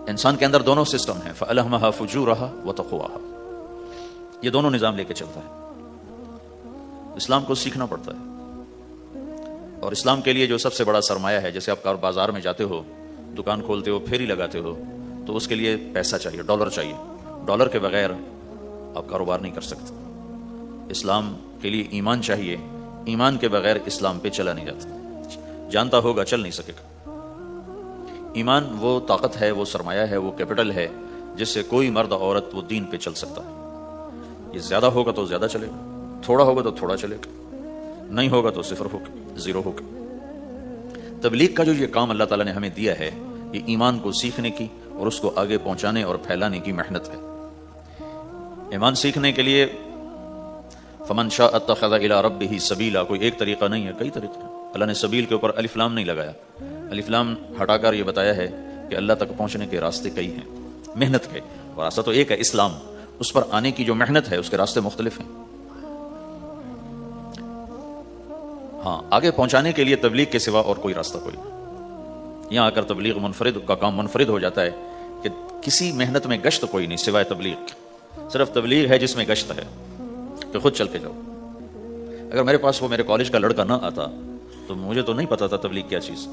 انسان کے اندر دونوں سسٹم ہیں، فَأَلْهَمَهَا فُجُورَهَا وَتَقْوَاهَا، یہ دونوں نظام لے کے چلتا ہے۔ اسلام کو سیکھنا پڑتا ہے، اور اسلام کے لیے جو سب سے بڑا سرمایہ ہے، جیسے آپ بازار میں جاتے ہو، دکان کھولتے ہو، پھیری لگاتے ہو، تو اس کے لیے پیسہ چاہیے، ڈالر چاہیے، ڈالر کے بغیر آپ کاروبار نہیں کر سکتے۔ اسلام کے لیے ایمان چاہیے، ایمان کے بغیر اسلام پہ چلا نہیں جاتا، جانتا ہوگا چل نہیں سکے گا۔ ایمان وہ طاقت ہے، وہ سرمایہ ہے، وہ کیپٹل ہے جس سے کوئی مرد عورت وہ دین پہ چل سکتا ہے۔ یہ زیادہ ہوگا تو زیادہ چلے گا، تھوڑا ہوگا تو تھوڑا چلے گا، نہیں ہوگا تو صفر ہوگا، زیرو ہوگا۔ تبلیغ کا جو یہ کام اللہ تعالیٰ نے ہمیں دیا ہے، یہ ایمان کو سیکھنے کی اور اس کو آگے پہنچانے اور پھیلانے کی محنت ہے۔ ایمان سیکھنے کے لیے فمن شاء اتخذ الی ربہ سبیلا، کوئی ایک طریقہ نہیں ہے، کئی طریقے ہیں۔ اللہ نے سبیل کے اوپر الف لام نہیں لگایا، الف لام ہٹا کر یہ بتایا ہے کہ اللہ تک پہنچنے کے راستے کئی ہیں، محنت کے، اور راستہ تو ایک ہے اسلام، اس پر آنے کی جو محنت ہے اس کے راستے مختلف ہیں۔ ہاں، آگے پہنچانے کے لیے تبلیغ کے سوا اور کوئی راستہ کوئی نہیں۔ یہاں آ کر تبلیغ منفرد کا کام منفرد ہو جاتا ہے کہ کسی محنت میں گشت کوئی نہیں سوائے تبلیغ، صرف تبلیغ ہے جس میں گشت ہے کہ خود چل کے جاؤ۔ اگر میرے پاس وہ میرے کالج کا لڑکا نہ آتا تو مجھے تو نہیں پتا تھا تبلیغ کیا چیز،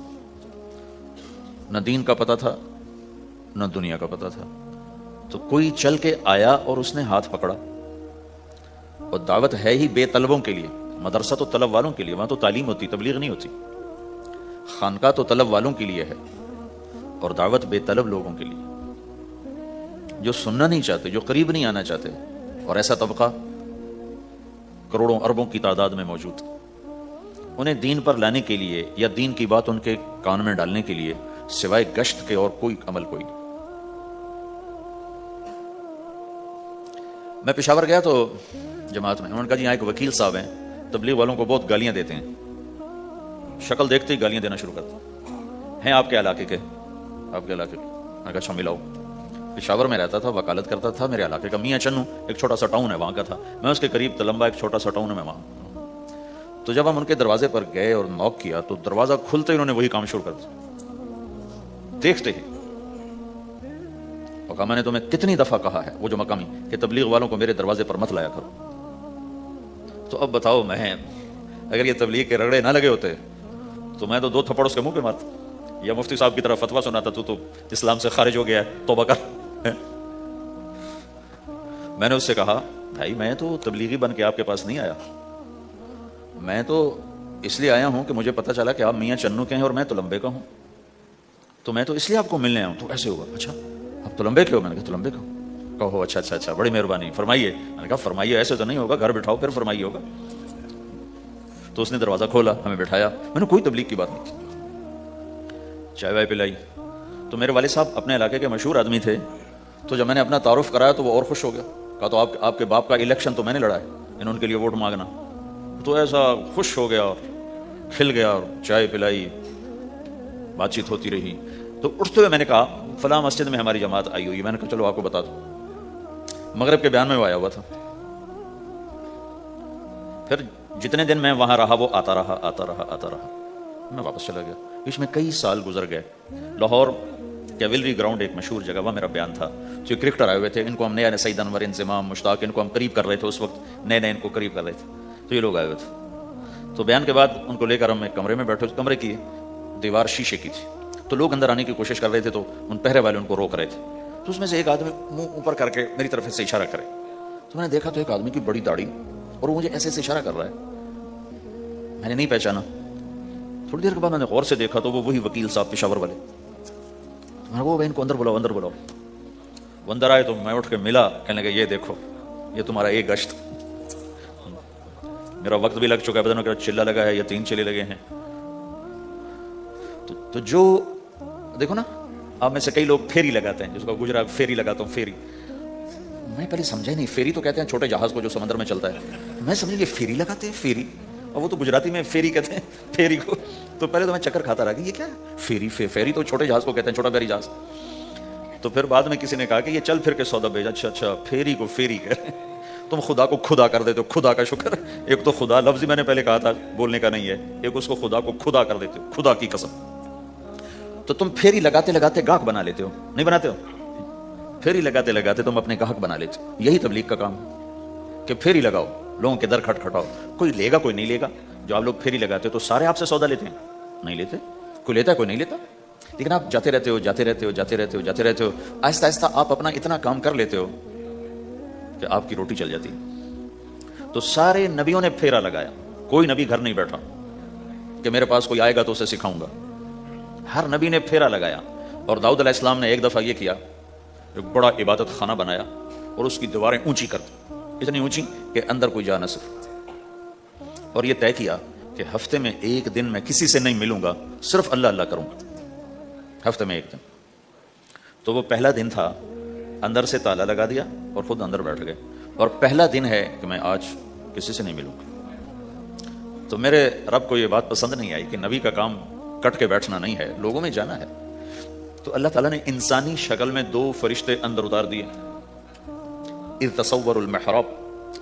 نہ دین کا پتا تھا نہ دنیا کا پتا تھا۔ تو کوئی چل کے آیا اور اس نے ہاتھ پکڑا، اور دعوت ہے ہی بے طلبوں کے لیے، مدرسہ تو طلب والوں کے لیے، وہاں تو تعلیم ہوتی، تبلیغ نہیں ہوتی۔ خانقاہ تو طلب والوں کے لیے ہے، اور دعوت بے طلب لوگوں کے لیے، جو سننا نہیں چاہتے، جو قریب نہیں آنا چاہتے، اور ایسا طبقہ کروڑوں اربوں کی تعداد میں موجود، انہیں دین پر لانے کے لیے یا دین کی بات ان کے کان میں ڈالنے کے لیے سوائے گشت کے اور کوئی عمل کوئی نہیں۔ میں پشاور گیا تو جماعت میں انہوں نے کہا جی یہاں ایک وکیل صاحب ہیں، تبلیغ والوں کو بہت گالیاں دیتے ہیں، شکل دیکھتے ہی گالیاں دینا شروع کرتے ہیں، آپ کے علاقے کے، آپ کے علاقے کے؟ میں کہا اچھا ملاؤ۔ پشاور میں رہتا تھا، وکالت کرتا تھا، میرے علاقے کا میاں چنو ایک چھوٹا سا ٹاؤن ہے وہاں کا تھا، میں اس کے قریب تلمبا ایک چھوٹا سا ٹاؤن ہے میں وہاں۔ تو جب ہم ان کے دروازے پر گئے اور نوک کیا تو دروازہ کھلتے ہی انہوں نے وہی کام شروع کر دیا، دیکھتے ہی۔ اور کہا میں نے تمہیں کتنی دفعہ کہا ہے، وہ جو مقامی، کہ تبلیغ والوں کو میرے دروازے پر مت لایا کرو۔ تو اب بتاؤ، میں اگر یہ تبلیغ کے رگڑے نہ لگے ہوتے تو میں تو دو تھپڑ اس کے منہ پہ مارتا، یا مفتی صاحب کی طرف فتویٰ سناتا تو اسلام سے خارج ہو گیا ہے، توبہ کر۔ میں نے اس سے کہا بھائی میں تو تبلیغی بن کے آپ کے پاس نہیں آیا، میں تو اس لیے آیا ہوں کہ مجھے پتا چلا کہ آپ میاں چنو کے ہیں اور میں تلمبے کا ہوں، تو میں تو اس لیے آپ کو ملنے آیا ہوں۔ تو ایسے ہوا، اچھا آپ تلمبے کے ہو؟ میں نے کہا تلمبے کا ہوں۔ کہو اچھا اچھا اچھا، بڑی مہربانی، فرمائیے۔ میں نے کہا فرمائیے، ایسے تو نہیں ہوگا، گھر بٹھاؤ پھر فرمائیے ہوگا۔ تو اس نے دروازہ کھولا، ہمیں بٹھایا، میں نے کوئی تبلیغ کی بات نہیں کی، چائے وائے پلائی۔ تو میرے والد صاحب اپنے علاقے کے مشہور آدمی تھے، تو جب میں نے اپنا تعارف کرایا تو وہ اور خوش ہو گیا، کہا تو آپ کے باپ کا الیکشن تو میں نے لڑا ہے، انہوں کے لیے ووٹ مانگنا۔ تو ایسا خوش ہو گیا اور کھل گیا، اور چائے پلائی، بات چیت ہوتی رہی۔ تو اٹھتے ہوئے میں نے کہا فلاں مسجد میں ہماری جماعت آئی ہوئی، میں نے کہا چلو آپ کو بتا دوں۔ مغرب کے بیان میں وہ آیا ہوا تھا۔ پھر جتنے دن میں وہاں رہا وہ آتا رہا، میں واپس چلا گیا۔ اس میں کئی سال گزر گئے۔ لاہور کیولری گراؤنڈ ایک مشہور جگہ، وہاں میرا بیان تھا، جو کرکٹر آئے ہوئے تھے، ان کو ہم نیا سعید انور، انضمام، مشتاق، ان کو ہم قریب کر رہے تھے، اس وقت نئے ان کو قریب کر رہے تھے، تو یہ لوگ آئے ہوئے تھے۔ تو بیان کے بعد ان کو لے کر ہم ایک کمرے میں بیٹھے، کمرے کی دیوار شیشے کی تھی، تو لوگ اندر آنے کی کوشش کر رہے تھے، تو ان پہرے والے ان کو روک رہے تھے۔ تو اس میں سے ایک آدمی منہ اوپر کر کے میری طرف سے اشارہ کرے، تو میں نے دیکھا تو ایک آدمی کی بڑی داڑھی، اور وہ مجھے ایسے اشارہ کر رہا ہے، میں نے نہیں پہچانا۔ تھوڑی دیر کے بعد میں نے غور سے دیکھا تو وہ وہی وکیل صاحب پشاور والے۔ میں نے کہا ان کو اندر بلاؤ، اندر بلاؤ۔ وہ اندر آئے تو میں اٹھ کے ملا، کہنے لگا یہ دیکھو یہ تمہارا ایک گشت، میرا وقت بھی لگ چکا ہے، بدنوں کا چلہ لگا ہے یا 3 چلے لگے ہیں۔ تو جو دیکھو نا، آپ میں سے کئی لوگ پھیری لگاتے ہیں، جس کو گجرات پھیری لگاتا ہوں، پھیری، میں پہلے سمجھا ہی نہیں، فیری تو کہتے ہیں چھوٹے جہاز کو جو سمندر میں چلتا ہے، میں سمجھا یہ فیری لگاتے ہیں، فیری، اور وہ تو گجراتی میں فیری کہتے ہیں فیری کو۔ تو پہلے تو میں چکر کھاتا رہا کہ یہ کیا ہے فیری، فیری تو چھوٹے جہاز کو کہتے ہیں، چھوٹا بحری جہاز۔ تو پھر بعد میں کسی نے کہا کہ یہ چل پھر کے سودا بھیجا، اچھا پھیری کو فیری کہتے ہیں، تم خدا کو خدا کر دیتے ہو، خدا کا شکر۔ ایک تو خدا لفظ میں نے پہلے کہا تھا بولنے کا نہیں ہے، ایک اس کو خدا کو خدا کر دیتے ہو، خدا کی قسم۔ تو تم پھیری لگاتے لگاتے گاہک بنا لیتے ہو، نہیں بناتے ہو؟ پھیری لگاتے لگاتے تم اپنے گاہک بنا لیتے ہو۔ یہی تبلیغ کا کام ہے کہ پھیری لگاؤ، لوگوں کے در کھٹکھٹاؤ، کوئی لے گا کوئی نہیں لے گا۔ جو آپ لوگ پھیری لگاتے ہو تو سارے آپ سے سودا لیتے ہیں؟ نہیں لیتے، کوئی لیتا ہے کوئی نہیں لیتا، لیکن آپ جاتے رہتے ہو جاتے رہتے ہو جاتے رہتے ہو جاتے رہتے ہو، آہستہ آہستہ آپ اپنا اتنا کام کر لیتے ہو کہ آپ کی روٹی چل جاتی۔ تو سارے نبیوں نے پھیرا لگایا، کوئی نبی گھر نہیں بیٹھا کہ میرے پاس کوئی آئے گا تو اسے سکھاؤں گا، ہر نبی نے پھیرا لگایا۔ اور داؤد علیہ السلام نے ایک دفعہ یہ کیا، ایک بڑا عبادت خانہ بنایا اور اس کی دیواریں اونچی کر دی، اتنی اونچی کہ اندر کوئی جا نہ سکے، اور یہ طے کیا کہ ہفتے میں ایک دن میں کسی سے نہیں ملوں گا، صرف اللہ اللہ کروں گا، ہفتے میں ایک دن۔ تو وہ پہلا دن تھا، اندر سے تالا لگا دیا اور خود اندر بیٹھ گئے، اور پہلا دن ہے کہ میں آج کسی سے نہیں ملوں گا۔ تو میرے رب کو یہ بات پسند نہیں آئی کہ نبی کا کام کٹ کے بیٹھنا نہیں ہے، لوگوں میں جانا ہے۔ تو اللہ تعالیٰ نے انسانی شکل میں 2 فرشتے اندر اتار دیے۔ اذ تصوروا المحراب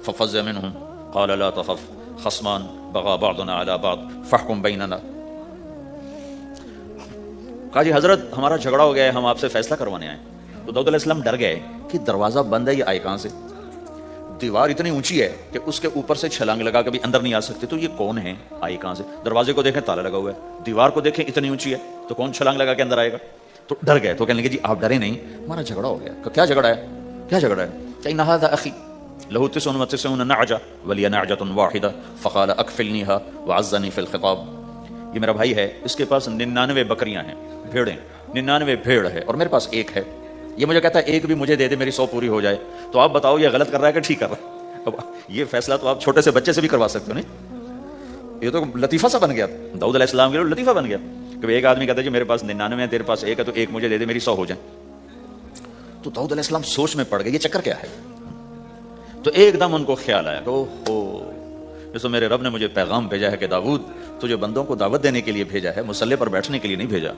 ففزع منهم قال لا تخف خصمان بغى بعضنا على بعض فاحكم بيننا۔ کہا جی حضرت ہمارا جھگڑا ہو گیا ہے، ہم آپ سے فیصلہ کروانے آئے۔ تو داؤد علیہ السلام ڈر گئے کہ دروازہ بند ہے، یہ آئے کہاں سے؟ دیوار اتنی اونچی ہے کہ اس کے اوپر سے چھلانگ لگا کے بھی اندر نہیں آ سکتے، تو یہ کون ہے، آئے کہاں سے؟ دروازے کو دیکھیں تالا لگا ہوا ہے، دیوار کو دیکھیں اتنی اونچی ہے، تو کون چھلانگ لگا کے اندر آئے گا؟ تو ڈر گئے۔ تو کہنے لگے جی آپ ڈرے نہیں، ہمارا جھگڑا ہو گیا۔ کیا جھگڑا ہے؟ کیا جھگڑا ہے؟ کہ هذا اخي له 99 نعجة ولي نعجة واحدة فقال اكفلنيها وعزني في الخطاب۔ یہ میرا بھائی ہے، اس کے پاس 99 بکریاں ہیں، بھیڑیں، 99 بھیڑ ہے، اور میرے پاس ایک ہے، یہ مجھے کہتا ہے ایک بھی مجھے دے دے میری 100 پوری ہو جائے۔ تو آپ بتاؤ یہ غلط کر رہا ہے کہ ٹھیک کر رہا ہے؟ اب یہ فیصلہ تو آپ چھوٹے سے بچے سے بھی کروا سکتے ہو، نہیں؟ یہ تو لطیفہ سا بن گیا، داؤد علیہ السلام کے لیے لطیفہ بن گیا کہ ایک آدمی کہتا ہے جی میرے پاس 99 ہے، تیرے پاس ایک ہے، تو ایک مجھے دے دے میری 100 ہو جائیں۔ تو داؤد علیہ السلام سوچ میں پڑ گئے یہ چکر کیا ہے۔ تو ایک دم ان کو خیال آیا کہ اوہو، جیسے میرے رب نے مجھے پیغام بھیجا ہے کہ داؤد تجھے بندوں کو دعوت دینے کے لیے بھیجا ہے، مسلح پر بیٹھنے کے لیے نہیں بھیجا۔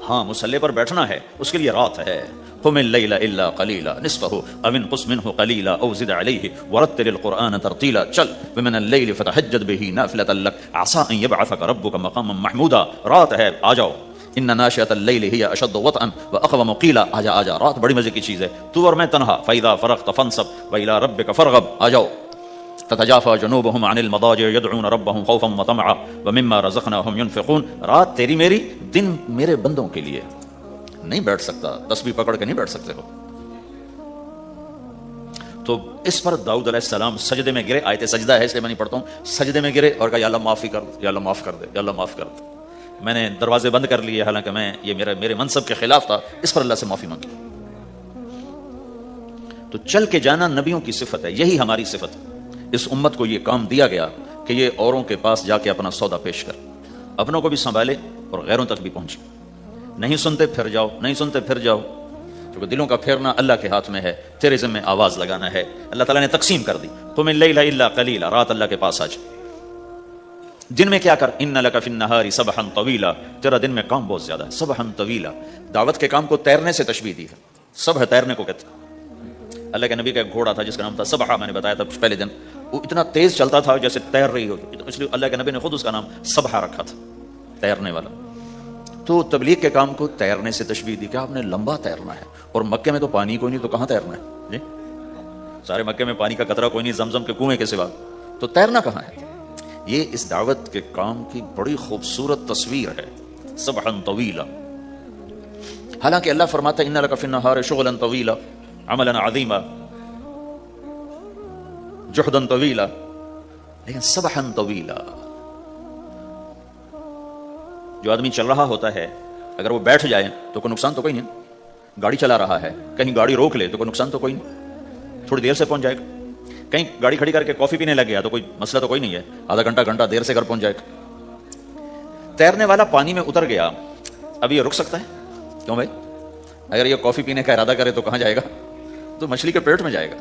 ہاں مسلح پر بیٹھنا ہے، اس کے لیے رات ہے۔ قم اللیل الا قلیلا نصفہ او انقص منہ قلیلا او زد علیہ ورتل القرآن ترتیلا، چل ومن اللیل فتہجد بہ نافلۃ لک عسیٰ ان یبعثک ربک مقاما محمودا، رات ہے آ جاؤ، ان ناشئۃ اللیل ہی اشد وطئا واقوم قیلا، آجا آجا، رات بڑی مزے کی چیز ہے، تو اور میں تنہا، فاذا فرغت فانصب والی ربک فارغب، آ جاؤ۔ تتجافى جنوبهم عن المضاجع يدعون ربهم خوفا وطمعا ومما رزقناهم ينفقون، رات تیری میری، دن میرے بندوں کے لیے، نہیں بیٹھ سکتا، تسبیح پکڑ کے نہیں بیٹھ سکتے ہو۔ تو اس پر داؤد علیہ السلام سجدے میں گرے، آیت سجدہ ہے اس لیے میں نہیں پڑھتا ہوں، سجدے میں گرے اور کہا یا اللہ معافی کر، یا اللہ معاف کر دے، یا اللہ معاف کر دے، میں نے دروازے بند کر لیے، حالانکہ میں یہ میرے منصب کے خلاف تھا، اس پر اللہ سے معافی مانگی۔ تو چل کے جانا نبیوں کی صفت ہے، یہی ہماری صفت ہے۔ اس امت کو یہ کام دیا گیا کہ یہ اوروں کے پاس جا کے اپنا سودا پیش کر، اپنوں کو بھی سنبھالے اور غیروں تک بھی پہنچے۔ نہیں سنتے پھر جاؤ، نہیں سنتے پھر جاؤ، کیونکہ دلوں کا پھیرنا اللہ کے ہاتھ میں ہے، تیرے ذمہ آواز لگانا ہے۔ اللہ تعالیٰ نے تقسیم کر دی، قم اللیل الا قلیلا، رات اللہ کے پاس آ جا، دن میں کیا کر، ان لک فی النہار سبحا طویلا، تیرا دن میں کام بہت زیادہ ہے، سبحا طویلا۔ دعوت کے کام کو تیرنے سے تشبیہ دی ہے، سبح تیرنے کو کہتے ہیں۔ اللہ کے نبی کا ایک گھوڑا تھا جس کا نام تھا سبحا، میں نے بتایا تھا پہلے دن، وہ اتنا تیز چلتا تھا جیسے تیر رہی ہو، اس لیے اللہ کے نبی نے خود اس کا نام سبحا رکھا تھا، تیرنے والا۔ تو تبلیغ کے کام کو تیرنے سے تشبیہ دی کہ آپ نے لمبا تیرنا ہے، اور مکے میں تو پانی کوئی نہیں، تو کہاں تیرنا ہے جی؟ سارے مکے میں پانی کا قطرہ کوئی نہیں زمزم کے کنویں کے سوا، تو تیرنا کہاں ہے؟ یہ اس دعوت کے کام کی بڑی خوبصورت تصویر ہے، سبحا طویلا۔ حالانکہ اللہ فرماتا ہے ان لک فی النہار شغلا طویلا عملا عظیما جہدا طویلا، لیکن سبحا طویلا۔ جو آدمی چل رہا ہوتا ہے اگر وہ بیٹھ جائے تو کوئی نقصان تو کوئی نہیں، گاڑی چلا رہا ہے کہیں گاڑی روک لے تو کوئی نقصان تو کوئی نہیں، تھوڑی دیر سے پہنچ جائے گا، کہیں گاڑی کھڑی کر کے کافی پینے لگ گیا تو کوئی مسئلہ تو کوئی نہیں ہے، آدھا گھنٹہ دیر سے گھر پہنچ جائے گا۔ تیرنے والا پانی میں اتر گیا، اب یہ رک سکتا ہے؟ کیوں بھائی؟ اگر یہ کافی پینے کا ارادہ کرے تو کہاں جائے گا؟ تو مچھلی کے پیٹ میں جائے گا۔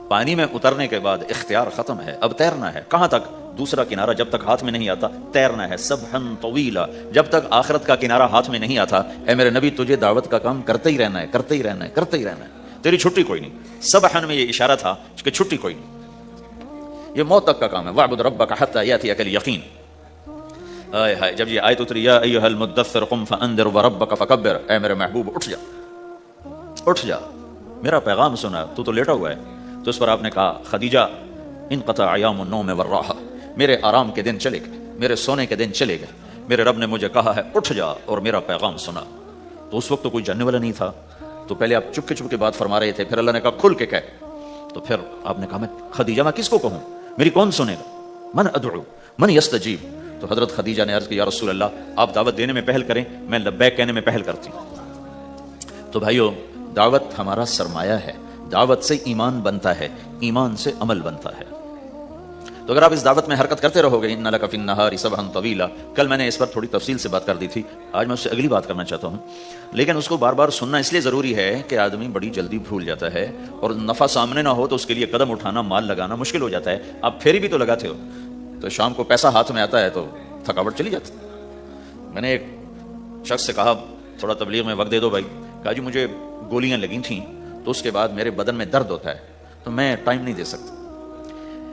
پانی میں اترنے کے بعد اختیار ختم ہے، اب تیرنا ہے، کہاں تک؟ دوسرا کنارہ جب تک ہاتھ میں نہیں آتا تیرنا ہے، سبحا طویلا، جب تک آخرت کا کنارہ ہاتھ میں نہیں آتا۔ اے میرے نبی تجھے دعوت کا کام کرتے ہی رہنا ہے، کرتے ہی رہنا ہے، کرتے ہی رہنا ہے، تیری چھٹی کوئی نہیں۔ سبحا میں یہ اشارہ تھا کہ چھٹی کوئی نہیں، یہ موت تک کا کام ہے، واعبد ربک حتی یاتیک الیقین۔ آئے ہائے جب یہ آیت اتری یا ایھا المدثر قم فانذر وربک فکبر، اے میرے محبوب اٹھ جا، اٹھ جا، میرا پیغام سنا، تو لیٹا ہوا ہے. تو اس پر آپ نے کہا خدیجہ انقطع ایام النوم والراحہ، میرے آرام کے دن چلے گئے، میرے سونے کے دن چلے گئے، میرے رب نے مجھے کہا ہے اٹھ جا اور میرا پیغام سنا. تو اس وقت تو کوئی جاننے والا نہیں تھا، تو پہلے آپ چپ کے بات فرما رہے تھے، پھر اللہ نے کہا کھل کے کہہ. تو پھر آپ نے کہا میں خدیجہ میں کس کو کہوں، میری کون سنے گا، من ادعو من یستجیب. تو حضرت خدیجہ نے عرض کی یا رسول اللہ آپ دعوت دینے میں پہل کریں، میں لبیک کہنے میں پہل کرتی ہوں. تو بھائیو دعوت ہمارا سرمایہ ہے، دعوت سے ایمان بنتا ہے، ایمان سے عمل بنتا ہے. تو اگر آپ اس دعوت میں حرکت کرتے رہو گے، ان لک فی النہار سبحا طویلا، کل میں نے اس پر تھوڑی تفصیل سے بات کر دی تھی، آج میں اس سے اگلی بات کرنا چاہتا ہوں. لیکن اس کو بار بار سننا اس لیے ضروری ہے کہ آدمی بڑی جلدی بھول جاتا ہے، اور نفع سامنے نہ ہو تو اس کے لیے قدم اٹھانا، مال لگانا مشکل ہو جاتا ہے. آپ پھیری بھی تو لگاتے ہو، تو شام کو پیسہ ہاتھ میں آتا ہے تو تھکاوٹ چلی جاتی. میں نے ایک شخص سے کہا تھوڑا تبلیغ میں وقت دے دو بھائی، کہا جی مجھے گولیاں لگی تھیں تو اس کے بعد میرے بدن میں درد ہوتا ہے تو میں ٹائم نہیں دے سکتا.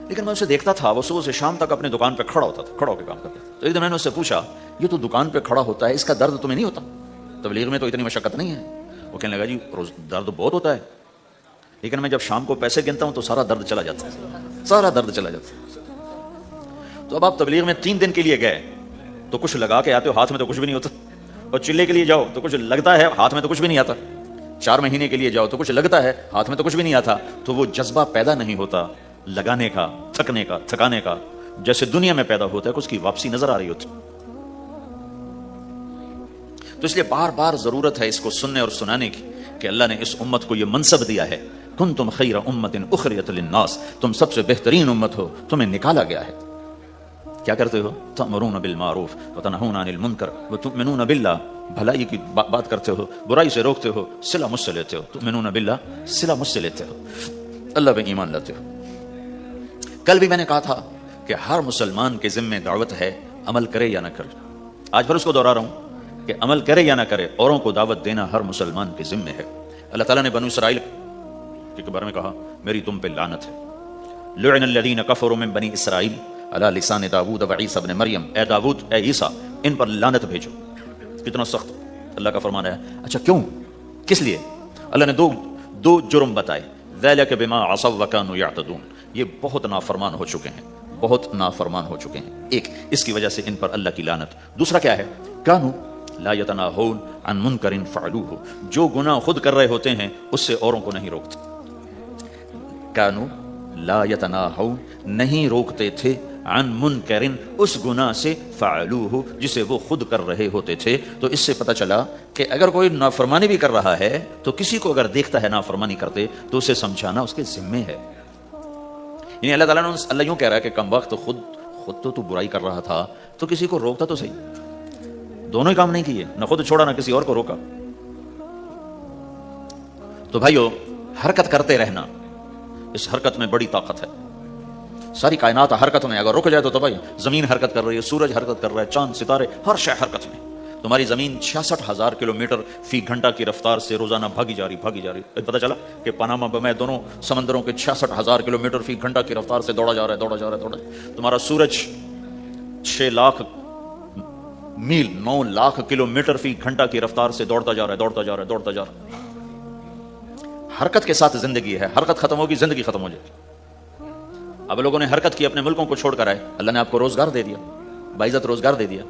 لیکن میں اسے دیکھتا تھا، وہ صبح سے شام تک اپنے دکان پہ کھڑا ہوتا تھا، کھڑا ہو کے کام کرتا تھا. تو ایک دن میں نے اس سے پوچھا یہ تو دکان پہ کھڑا ہوتا ہے، اس کا درد تمہیں نہیں ہوتا؟ تبلیغ میں تو اتنی مشقت نہیں ہے. وہ کہنے لگا جی روز درد بہت ہوتا ہے، لیکن میں جب شام کو پیسے گنتا ہوں تو سارا درد چلا جاتا ہے، سارا درد چلا جاتا ہے. تو اب آپ تبلیغ میں 3 دن کے لیے گئے تو کچھ لگا کے آتے ہو، ہاتھ میں تو کچھ بھی نہیں ہوتا، اور چلے کے لیے جاؤ تو کچھ لگتا ہے، ہاتھ میں تو کچھ بھی نہیں آتا. 4 مہینے کے لیے جاؤ تو کچھ لگتا ہے، ہاتھ میں تو کچھ بھی نہیں آتا. تو وہ جذبہ پیدا نہیں ہوتا لگانے کا، تھکنے کا، تھکانے کا، جیسے دنیا میں پیدا ہوتا ہے کہ اس کی واپسی نظر آ رہی ہوتی. تو اس لیے بار بار ضرورت ہے اس کو سننے اور سنانے کی کہ اللہ نے اس امت کو یہ منصب دیا ہے، کنتم خیر امت اخرجت للناس، تم سب سے بہترین امت ہو، تمہیں نکالا گیا ہے. کیا کرتے ہو؟ تأمرون بالمعروف وتنہون عن المنکر وتؤمنون باللہ، بھلائی کی بات کرتے ہو، برائی سے روکتے ہو، صلہ مجھ سے لیتے ہو. تؤمنون باللہ، صلہ مجھ سے لیتے ہو، اللہ پہ ایمان لاتے ہو. کل بھی میں نے کہا تھا کہ ہر مسلمان کے ذمہ دعوت ہے، عمل کرے یا نہ کرے. آج پھر اس کو دوہرا رہا ہوں کہ عمل کرے یا نہ کرے، اوروں کو دعوت دینا ہر مسلمان کے ذمہ ہے. اللہ تعالیٰ نے بنو اسرائیل کے بارے میں کہا میری تم پہ لعنت ہے. لعن الذین کفروا من بنی اسرائیل علی لسان داود و عیسی ابن مریم، اے داود اے عیسیٰ ان پر لعنت بھیجو. کتنا سخت اللہ کا فرمان ہے. اچھا کیوں، کس لیے؟ اللہ نے دو جرم بتائے. ذلک بما عصوا وکانوا یعتدون، یہ بہت نافرمان ہو چکے ہیں، بہت نافرمان ہو چکے ہیں. ایک اس کی وجہ سے ان پر اللہ کی لعنت. دوسرا کیا ہے؟ کانوا لا یتناہون عن منکر فعلوہ، جو گناہ خود کر رہے ہوتے ہیں اس سے اوروں کو نہیں روکتے. کانوا لا یتناہون، نہیں روکتے تھے، عن منکر، اس گناہ سے، فعلوہ، جسے وہ خود کر رہے ہوتے تھے. تو اس سے پتہ چلا کہ اگر کوئی نافرمانی بھی کر رہا ہے تو کسی کو اگر دیکھتا ہے نافرمانی کرتے تو اسے سمجھانا اس کے ذمے ہے. یعنی اللہ تعالیٰ نے اللہ یوں کہہ رہا ہے کہ کم وقت خود تو برائی کر رہا تھا تو کسی کو روکتا تو صحیح. دونوں ہی کام نہیں کیے، نہ خود چھوڑا نہ کسی اور کو روکا. تو بھائیو حرکت کرتے رہنا، اس حرکت میں بڑی طاقت ہے. ساری کائنات حرکت میں، اگر رک جائے تو بھائی زمین حرکت کر رہی ہے، سورج حرکت کر رہا ہے، چاند ستارے ہر شے حرکت میں. تمہاری زمین 66,000 کلومیٹر فی گھنٹہ کی رفتار سے روزانہ بھاگی جا رہی. پتہ چلا کہ پاناما میں دونوں سمندروں کے 66,000 کلومیٹر فی گھنٹہ کی رفتار سے دوڑا جا رہا ہے. تمہارا سورج 6 لاکھ میل 9 لاکھ کلومیٹر فی گھنٹہ کی رفتار سے دوڑتا جا رہا ہے. حرکت کے ساتھ زندگی ہے، حرکت ختم ہوگی زندگی ختم ہو جائے گی. اب لوگوں نے حرکت کی، اپنے ملکوں کو چھوڑ کر آئے، اللہ نے آپ کو روزگار دے دیا، باعزت روزگار دے دیا.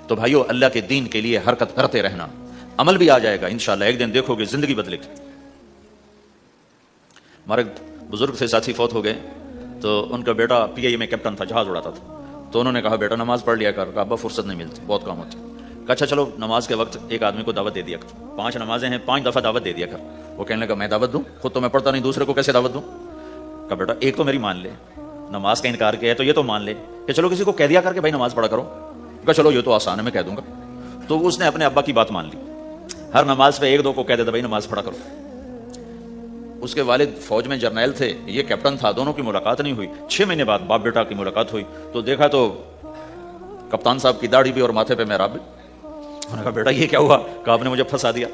تو بھائیو اللہ کے دین کے لیے حرکت کرتے رہنا، عمل بھی آ جائے گا انشاءاللہ. ایک دن دیکھو گے زندگی بدلے گی. ہمارے بزرگ سے ساتھی فوت ہو گئے تو ان کا بیٹا PIA میں کیپٹن تھا، جہاز اڑاتا تھا. تو انہوں نے کہا بیٹا نماز پڑھ لیا کر. کہا ابا فرصت نہیں ملتی، بہت کام ہوتی. کہا اچھا چلو نماز کے وقت ایک آدمی کو دعوت دے دیا کر، 5 نمازیں ہیں، 5 دفعہ دعوت دے دیا کر. وہ کہنے لگا میں دعوت دوں؟ خود تو میں پڑھتا نہیں، دوسرے کو کیسے دعوت دوں؟ کہا بیٹا ایک تو میری مان لے، نماز کا انکار کیا ہے تو یہ تو مان لے کہ چلو کسی کو کہہ دیا کر کے بھائی نماز پڑھا کرو. کہا چلو یہ تو آسان ہے، میں کہہ دوں گا. تو اس نے اپنے ابا کی بات مان لی، ہر نماز پہ 1-2 کو کہہ دیتا بھائی نماز پڑھا کرو. اس کے والد فوج میں جرنیل تھے، یہ کیپٹن تھا، دونوں کی ملاقات نہیں ہوئی. 6 مہینے بعد باپ بیٹا کی ملاقات ہوئی تو دیکھا تو کپتان صاحب کی داڑھی بھی اور ماتھے پہ محراب بھی. انہوں نے کہا بیٹا یہ کیا ہوا؟ کہا آپ نے مجھے پھنسا دیا.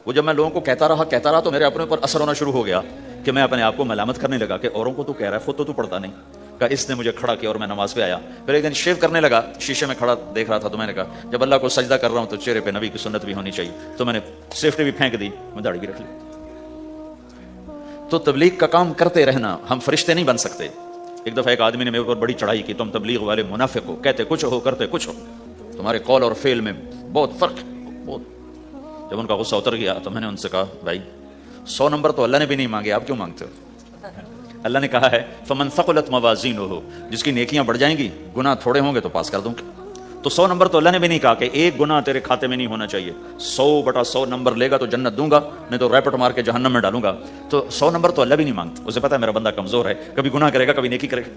وہ جب میں لوگوں کو کہتا رہا تو میرے اپنے اوپر اثر ہونا شروع ہو گیا کہ میں اپنے آپ کو ملامت کرنے لگا کہ اوروں کو تو کہہ رہا ہے، خود تو پڑھتا نہیں. کہ اس نے مجھے کھڑا کیا اور میں نماز پہ آیا. پھر ایک دن شیو کرنے لگا, شیشے میں کھڑا دیکھ رہا تھا, تو میں نے کہا جب اللہ کو سجدہ کر رہا ہوں تو چہرے پہ نبی کی سنت بھی ہونی چاہیے, تو میں نے سیفٹی بھی پھینک دی, میں داڑھی بھی رکھ لی. تو تبلیغ کا کام کرتے رہنا, ہم فرشتے نہیں بن سکتے. ایک دفعہ ایک آدمی نے میرے اوپر بڑی چڑھائی کی, تم تبلیغ والے منافق ہو, کہتے کچھ ہو کرتے کچھ ہو, تمہارے قول اور فعل میں بہت فرق ہے, بہت. جب ان کا غصہ اتر گیا تو میں نے ان سے کہا بھائی 100 نمبر تو اللہ نے بھی نہیں مانگے, آپ کیوں مانگتے ہو؟ اللہ نے کہا ہے فمن ثقلت موازینہ, جس کی نیکیاں بڑھ جائیں گی, گناہ تھوڑے ہوں گے تو پاس کر دوں گا. تو 100 نمبر تو اللہ نے بھی نہیں کہا کہ ایک گناہ تیرے کھاتے میں نہیں ہونا چاہیے. 100/100 نمبر لے گا تو جنت دوں گا, نہیں تو ریپٹ مار کے جہنم میں ڈالوں گا. تو 100 نمبر تو اللہ بھی نہیں مانگتا, اسے پتا ہے میرا بندہ کمزور ہے, کبھی گناہ کرے گا کبھی نیکی کرے گا.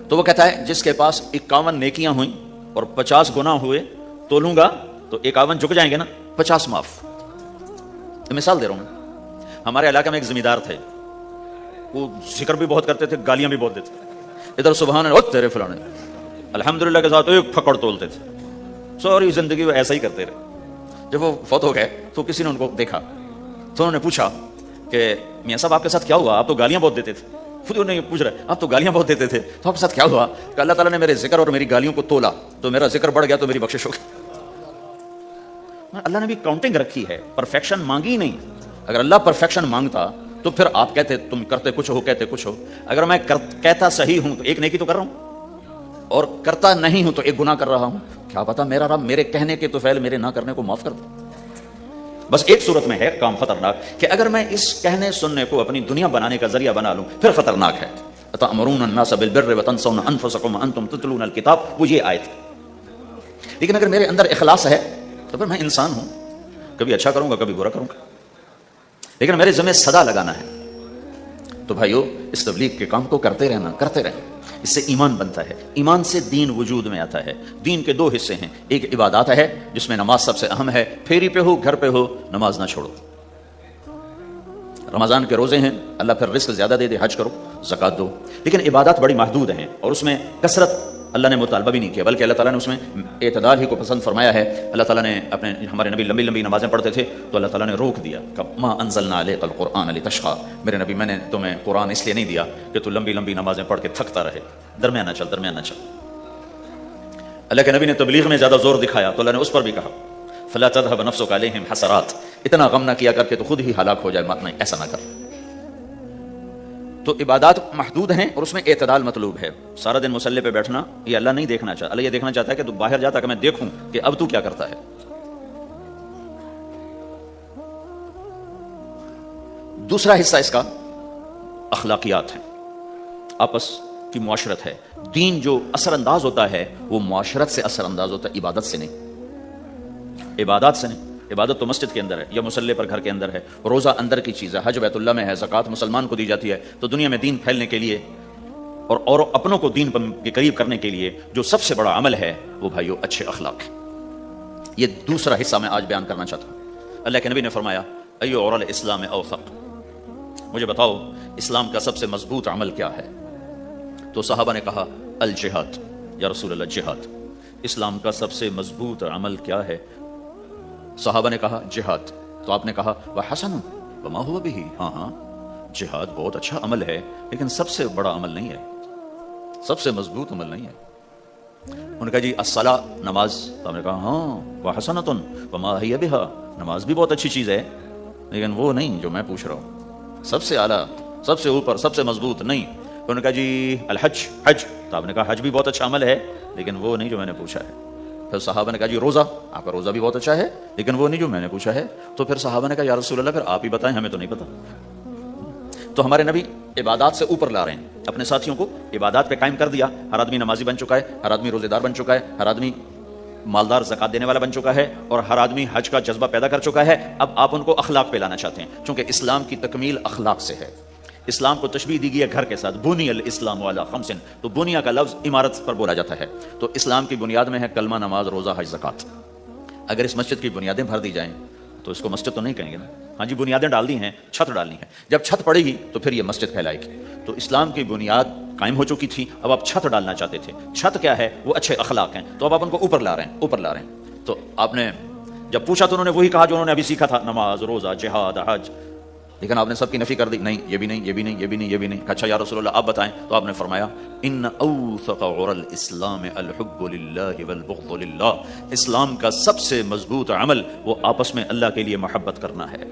تو وہ کہتا ہے جس کے پاس 51 نیکیاں ہوئیں اور 50 گناہ ہوئے تو لوں گا تو 51 جھک جائیں گے نا, 50 معاف. مثال دے رہا ہوں میں. ہمارے علاقے میں ایک زمیندار تھے, وہ ذکر بھی بہت کرتے تھے, گالیاں بھی بہت دیتے تھے. ادھر سبحان اللہ تیرے فلانے الحمدللہ کے ساتھ ایک پھکڑ تولتے تھے. ساری زندگی وہ ایسا ہی کرتے رہے. جب وہ فوت ہو گئے تو کسی نے ان کو دیکھا تو انہوں نے پوچھا کہ میاں صاحب آپ کے ساتھ کیا ہوا, آپ تو گالیاں بہت دیتے تھے. خود انہیں پوچھ رہے آپ تو گالیاں بہت دیتے تھے, تو آپ کے ساتھ کیا ہوا؟ کہ اللہ تعالیٰ نے میرے ذکر اور میری گالیوں کو تولا, تو میرا ذکر بڑھ گیا تو میری بخشش ہو گئی. اللہ نے بھی کاؤنٹنگ رکھی ہے, پرفیکشن مانگی نہیں. اگر اللہ پرفیکشن مانگتا تو پھر آپ کہتے تم کرتے کچھ ہو کہتے کچھ ہو. اگر میں کہتا صحیح ہوں تو ایک نیکی تو کر رہا ہوں, اور کرتا نہیں ہوں تو ایک گناہ کر رہا ہوں. کیا پتا میرا رب میرے کہنے کے تو فعل میرے نہ کرنے کو معاف کر دے. بس ایک صورت میں ہے کام خطرناک, کہ اگر میں اس کہنے سننے کو اپنی دنیا بنانے کا ذریعہ بنا لوں پھر خطرناک ہے. أَتَأْمُرُونَ النَّاسَ بِالْبِرِّ وَتَنْسَوْنَ أَنفُسَكُمْ وَأَنْتُمْ تَتْلُونَ الْكِتَابَ, وہ یہ آیت. لیکن اگر میرے اندر اخلاص ہے تو پھر میں انسان ہوں, کبھی اچھا کروں گا کبھی برا کروں گا, لیکن میرے ذمہ صدا لگانا ہے. تو بھائیو اس تبلیغ کے کام کو کرتے رہنا, کرتے رہنا. اس سے ایمان بنتا ہے, ایمان سے دین وجود میں آتا ہے. دین کے 2 حصے ہیں, ایک عبادات ہے جس میں نماز سب سے اہم ہے. پھیری پہ ہو گھر پہ ہو نماز نہ چھوڑو. رمضان کے روزے ہیں, اللہ پھر رزق زیادہ دے دے, حج کرو, زکات دو. لیکن عبادات بڑی محدود ہیں اور اس میں کثرت اللہ نے مطالبہ بھی نہیں کیا, بلکہ اللہ تعالیٰ نے اس میں اعتدال ہی کو پسند فرمایا ہے. اللہ تعالیٰ نے ہمارے نبی لمبی لمبی نمازیں پڑھتے تھے تو اللہ تعالیٰ نے روک دیا کہ ما انزلنا علیک القرآن لتشقی, میرے نبی میں نے تمہیں قرآن اس لیے نہیں دیا کہ تو لمبی لمبی نمازیں پڑھ کے تھکتا رہے, درمیانہ چل درمیانہ چل. اللہ کے نبی نے تبلیغ میں زیادہ زور دکھایا تو اللہ نے اس پر بھی کہا فلا تذهب نفسك عليهم حسرات, اتنا غم نہ کیا کر کے تو خود ہی ہلاک ہو جائے, نہیں ایسا نہ کر. تو عبادات محدود ہیں اور اس میں اعتدال مطلوب ہے. سارا دن مصلی پہ بیٹھنا یہ اللہ نہیں دیکھنا چاہتا. اللہ یہ دیکھنا چاہتا ہے کہ تو باہر جاتا کہ میں دیکھوں کہ اب تو کیا کرتا ہے. دوسرا حصہ اس کا اخلاقیات ہیں, آپس کی معاشرت ہے. دین جو اثر انداز ہوتا ہے وہ معاشرت سے اثر انداز ہوتا ہے, عبادت سے نہیں, عبادات سے نہیں. عبادت تو مسجد کے اندر ہے یا مصلی پر گھر کے اندر ہے, روزہ اندر کی چیز ہے, حج بیت اللہ میں ہے, زکوٰۃ مسلمان کو دی جاتی ہے. تو دنیا میں دین پھیلنے کے لیے اور اپنوں کو دین کے قریب کرنے کے لیے جو سب سے بڑا عمل ہے وہ بھائیو اچھے اخلاق ہے. یہ دوسرا حصہ میں آج بیان کرنا چاہتا ہوں. اللہ کے نبی نے فرمایا ایو اور الاسلام اوثق, مجھے بتاؤ اسلام کا سب سے مضبوط عمل کیا ہے؟ تو صحابہ نے کہا الجہاد, یا رسول اللہ جہاد. اسلام کا سب سے مضبوط عمل کیا ہے؟ صحابہ نے کہا جہاد. تو آپ نے کہا وحسن وما هو به, ہاں جہاد بہت اچھا عمل ہے لیکن سب سے بڑا عمل نہیں ہے, سب سے مضبوط عمل نہیں ہے. انہوں نے کہا جی الصلاۃ, نماز. تو آپ نے کہا ہاں وحسنۃ وما هي بها, نماز بھی بہت اچھی چیز ہے لیکن وہ نہیں جو میں پوچھ رہا ہوں, سب سے اعلیٰ, سب سے اوپر, سب سے مضبوط نہیں. انہوں نے کہا جی الحج, حج. تو آپ نے کہا حج بھی بہت اچھا عمل ہے لیکن وہ نہیں جو میں نے پوچھا ہے. پھر صحابہ نے کہا جی روزہ, آپ کا روزہ بھی بہت اچھا ہے لیکن وہ نہیں جو میں نے پوچھا ہے. تو پھر صحابہ نے کہا یا رسول اللہ پھر آپ ہی بتائیں, ہمیں تو نہیں پتا. تو ہمارے نبی عبادات سے اوپر لا رہے ہیں, اپنے ساتھیوں کو عبادات پہ قائم کر دیا. ہر آدمی نمازی بن چکا ہے, ہر آدمی روزے دار بن چکا ہے, ہر آدمی مالدار زکات دینے والا بن چکا ہے, اور ہر آدمی حج کا جذبہ پیدا کر چکا ہے. اب آپ ان کو اخلاق پہ لانا چاہتے ہیں, چونکہ اسلام کی تکمیل اخلاق سے ہے. اسلام کو تشبیہ دی گئی ہے گھر کے ساتھ, بنی الاسلام علی خمس. تو بنیا کا لفظ عمارت پر بولا جاتا ہے. تو اسلام کی بنیاد میں ہے کلمہ, نماز, روزہ, حج, زکات. اگر اس مسجد کی بنیادیں بھر دی جائیں تو اس کو مسجد تو نہیں کہیں گے نا. ہاں جی بنیادیں ڈال دی ہیں, چھت ڈالنی ہے. جب چھت پڑے گی تو پھر یہ مسجد کہلائے گی. تو اسلام کی بنیاد قائم ہو چکی تھی, اب آپ چھت ڈالنا چاہتے تھے. چھت کیا ہے؟ وہ اچھے اخلاق ہیں. تو اب آپ ان کو اوپر لا رہے ہیں, اوپر لا رہے ہیں. تو آپ نے جب پوچھا تو انہوں نے وہی کہا جو انہوں نے ابھی سیکھا تھا, نماز, روزہ, جہاد, حج. لیکن آپ نے سب کی نفی کر دی، نہیں یہ بھی نہیں، یہ بھی نہیں، یہ بھی نہیں، یہ بھی نہیں. اچھا یا رسول اللہ آپ بتائیں. تو آپ نے فرمایا ان اوثق عرى الاسلام الحب للہ والبغض للہ، اسلام کا سب سے مضبوط عمل وہ آپس میں اللہ کے لیے محبت کرنا ہے.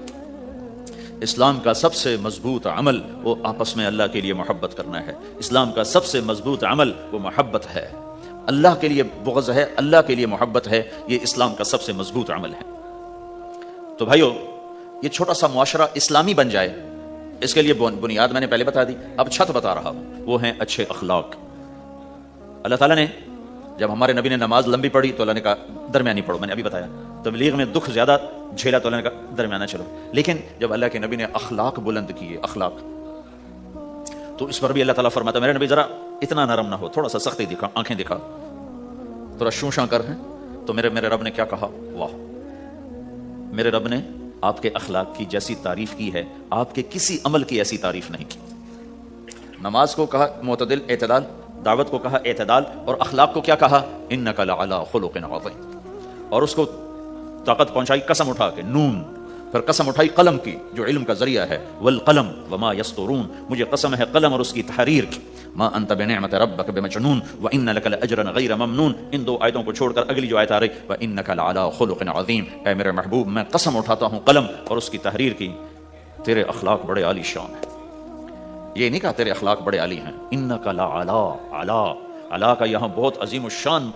اسلام کا سب سے مضبوط عمل وہ آپس میں اللہ کے لیے محبت کرنا ہے. اسلام کا سب سے مضبوط عمل وہ محبت ہے. اللہ کے لیے بغض ہے، اللہ کے لیے محبت ہے، یہ اسلام کا سب سے مضبوط عمل ہے. تو بھائیو یہ چھوٹا سا معاشرہ اسلامی بن جائے، اس کے لیے بنیاد میں نے پہلے بتا دی، اب چھت بتا رہا ہوں، وہ ہیں اچھے اخلاق. اللہ تعالیٰ نے جب ہمارے نبی نے نماز لمبی پڑھی تو اللہ نے کہا درمیانی پڑھو. میں نے ابھی بتایا تبلیغ میں دکھ زیادہ جھیلا تو اللہ نے کہا درمیانہ چلو. لیکن جب اللہ کے نبی نے اخلاق بلند کیے، اخلاق، تو اس پر بھی اللہ تعالیٰ فرماتا میرے نبی ذرا اتنا نرم نہ ہو، تھوڑا سا سختی دکھا، آنکھیں دکھا، تھوڑا شوشاں کر. ہیں تو میرے رب نے کیا کہا؟ واہ، میرے رب نے آپ کے اخلاق کی جیسی تعریف کی ہے آپ کے کسی عمل کی ایسی تعریف نہیں کی. نماز کو کہا معتدل، اعتدال، دعوت کو کہا اعتدال، اور اخلاق کو کیا کہا؟ انک لعلی خلق عظیم. اور اس کو طاقت پہنچائی قسم اٹھا کے، نون. پھر قسم اٹھائی قلم کی جو علم کا ذریعہ ہے، والقلم وما یسطرون، مجھے قسم ہے قلم اور اس کی تحریر کی. ما انت بنعمت ربک بمجنون وان لک لاجرا غیر ممنون. ان دو آیتوں کو چھوڑ کر اگلی جو آیت آ رہی وانک لعلی خلق عظیم، اے میرے محبوب میں قسم اٹھاتا ہوں قلم اور اس کی تحریر کی، تیرے اخلاق بڑے عالی شان ہیں. یہ نہیں کہا تیرے اخلاق بڑے عالی ہیں، انک لعلی، علا، علا کا یہاں بہت عظیم الشان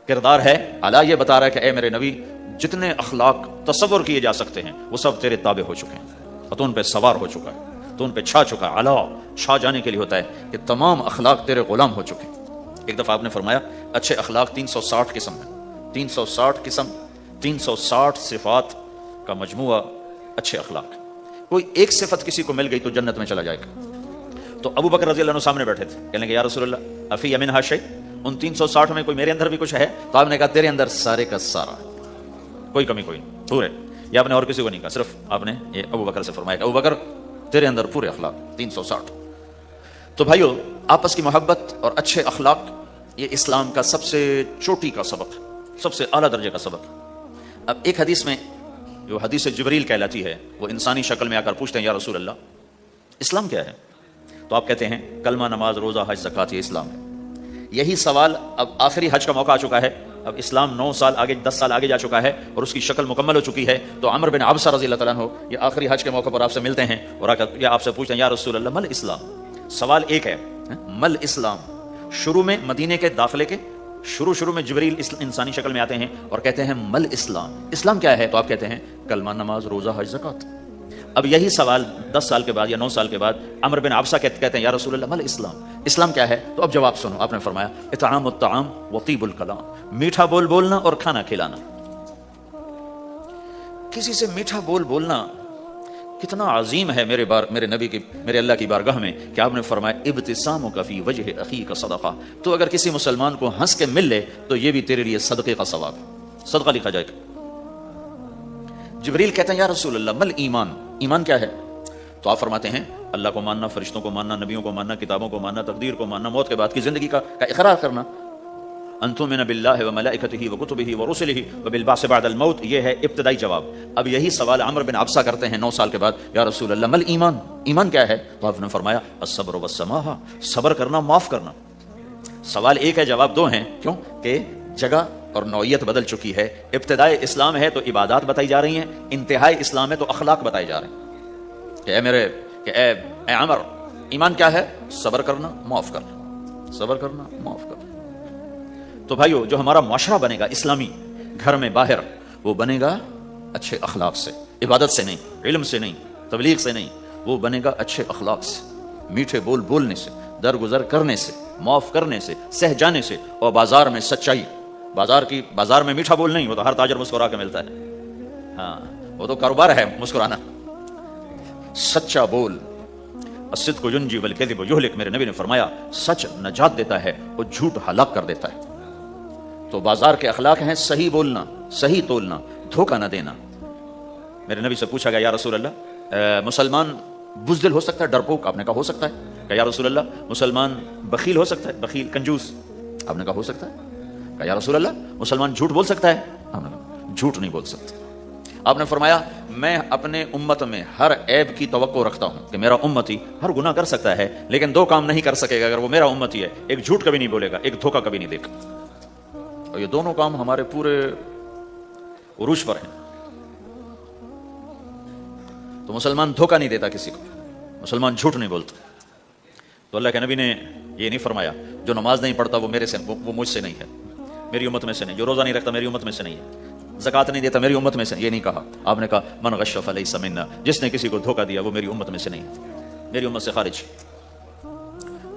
کردار ہے. علا یہ بتا رہا ہے کہ اے میرے نبی جتنے اخلاق تصور کیے جا سکتے ہیں وہ سب تیرے تابع ہو چکے ہیں، اور تو ان پہ سوار ہو چکا ہے، تو ان پہ چھا چکا ہے. علا چھا جانے کے لیے ہوتا ہے کہ تمام اخلاق تیرے غلام ہو چکے ہیں. ایک دفعہ آپ نے فرمایا اچھے اخلاق 360 قسم ہیں، 360 قسم، 360 صفات کا مجموعہ اچھے اخلاق. کوئی ایک صفت کسی کو مل گئی تو جنت میں چلا جائے گا. تو ابو بکر رضی اللہ عنہ سامنے بیٹھے تھے، کہنے لگے یا رسول اللہ افی منھا شیء، ان 360 میں کوئی میرے اندر بھی کچھ ہے؟ تو آپ نے کہا تیرے اندر سارے کا سارا، کوئی کمی کوئی نہیں، پورے. یہ آپ نے اور کسی کو نہیں کہا، صرف آپ نے یہ ابو بکر سے فرمایا کہ ابو بکر تیرے اندر پورے اخلاق 360. تو بھائیو آپس کی محبت اور اچھے اخلاق یہ اسلام کا سب سے چوٹی کا سبق، سب سے اعلیٰ درجے کا سبق. اب ایک حدیث میں جو حدیث جبریل کہلاتی ہے، وہ انسانی شکل میں آ کر پوچھتے ہیں یا رسول اللہ اسلام کیا ہے؟ تو آپ کہتے ہیں کلمہ، نماز، روزہ، حج، زکوٰۃ، یہ اسلام ہے. یہی سوال اب آخری حج کا موقع آ چکا ہے، اب اسلام 9 سال آگے، 10 سال آگے جا چکا ہے اور اس کی شکل مکمل ہو چکی ہے. تو عمر بن عبسہ رضی اللہ تعالیٰ عنہ یہ آخری حج کے موقع پر آپ سے ملتے ہیں اور آ کر آپ سے پوچھتے ہیں یا رسول اللہ مل اسلام. سوال ایک ہے، مل اسلام. شروع میں مدینے کے داخلے کے شروع میں جبریل انسانی شکل میں آتے ہیں اور کہتے ہیں مل اسلام، اسلام کیا ہے؟ تو آپ کہتے ہیں کلمہ، نماز، روزہ، حج، زکوٰۃ. اب یہی سوال 10 سال کے بعد یا 9 سال کے بعد عمر بن عبسہ کہتے ہیں یا رسول اللہ مل اسلام، اسلام کیا ہے؟ تو اب جواب سنو. آپ نے فرمایا اطعام الطعام وطیب الکلام، میٹھا بول بولنا اور کھانا کھلانا. کسی سے میٹھا بول بولنا کتنا عظیم ہے میرے نبی کی، میرے اللہ کی بارگاہ میں، کہ آپ نے فرمایا ابتسامک فی وجہ اخیک صدقہ. تو اگر کسی مسلمان کو ہنس کے مل لے تو یہ بھی تیرے لیے صدقے کا ثواب، صدقہ لکھا جائے گا. جبریل کہتے ہیں یا رسول اللہ مل ایمان، ایمان کیا ہے؟ تو آپ فرماتے ہیں اللہ کو ماننا، فرشتوں کو ماننا، نبیوں کو ماننا، کتابوں کو ماننا، تقدیر کو ماننا، موت کے بعد کی زندگی کا اقرار کرنا. ان تؤمن باللہ وملائکتہ وکتبہ ورسلہ وبالبعث بعد الموت، یہ ہے ابتدائی جواب. اب یہی سوال عمر بن عبسہ کرتے ہیں 9 سال کے بعد یا رسول اللہ مل ایمان، ایمان کیا ہے؟ تو آپ نے فرمایا الصبر والسماحہ، صبر کرنا، معاف کرنا. سوال ایک ہے، جواب 2 ہیں. کیوں؟ کہ جگہ اور نوعیت بدل چکی ہے. ابتدائی اسلام ہے تو عبادات بتائی جا رہی ہیں، انتہائی اسلام ہے تو اخلاق بتائے جا رہے ہیں. کہ اے عمر ایمان کیا ہے؟ صبر کرنا، معاف کرنا، صبر کرنا، معاف کرنا. تو بھائیو جو ہمارا معاشرہ بنے گا اسلامی، گھر میں باہر، وہ بنے گا اچھے اخلاق سے، عبادت سے نہیں، علم سے نہیں، تبلیغ سے نہیں، وہ بنے گا اچھے اخلاق سے، میٹھے بول بولنے سے، درگزر کرنے سے، معاف کرنے سے، سہ جانے سے، اور بازار میں سچائی. بازار میں میٹھا بول نہیں، وہ تو ہر تاجر مسکرا کے ملتا ہے، ہاں وہ تو کاروبار ہے مسکرانا. سچا بول، الصدق ینجی والکذب یہلک، میرے نبی نے فرمایا سچ نجات دیتا ہے اور جھوٹ ہلاک کر دیتا ہے. تو بازار کے اخلاق ہیں صحیح بولنا، صحیح تولنا، دھوکہ نہ دینا. میرے نبی سے پوچھا گیا یا رسول اللہ مسلمان بزدل ہو سکتا ہے، ڈرپوک؟ آپ نے کہا ہو سکتا ہے. کہ یا رسول اللہ مسلمان بخیل ہو سکتا ہے، بخیل، کنجوس؟ آپ نے کہا ہو سکتا ہے. کہ یا رسول اللہ مسلمان جھوٹ بول سکتا ہے؟ آپ نے کہا جھوٹ نہیں بول سکتا. آپ نے فرمایا میں اپنے امت میں ہر عیب کی توقع رکھتا ہوں کہ میرا امتی ہر گناہ کر سکتا ہے لیکن دو کام نہیں کر سکے گا اگر وہ میرا امتی ہے، ایک جھوٹ کبھی نہیں بولے گا، ایک دھوکہ کبھی نہیں دے گا، اور یہ دونوں کام ہمارے پورے عروج پر ہیں۔ تو مسلمان دھوکہ نہیں دیتا کسی کو، مسلمان جھوٹ نہیں بولتا۔ تو اللہ کے نبی نے یہ نہیں فرمایا جو نماز نہیں پڑھتا وہ میرے سے، وہ مجھ سے نہیں ہے، میری امت میں سے نہیں، جو روزہ نہیں رکھتا میری امت میں سے نہیں ہے، زکوٰۃ نہیں دیتا میری امت میں سے، یہ نہیں کہا۔ آپ نے کہا من غش فلیس منا، جس نے کسی کو دھوکہ دیا وہ میری امت میں سے نہیں ہے، میری امت سے خارج۔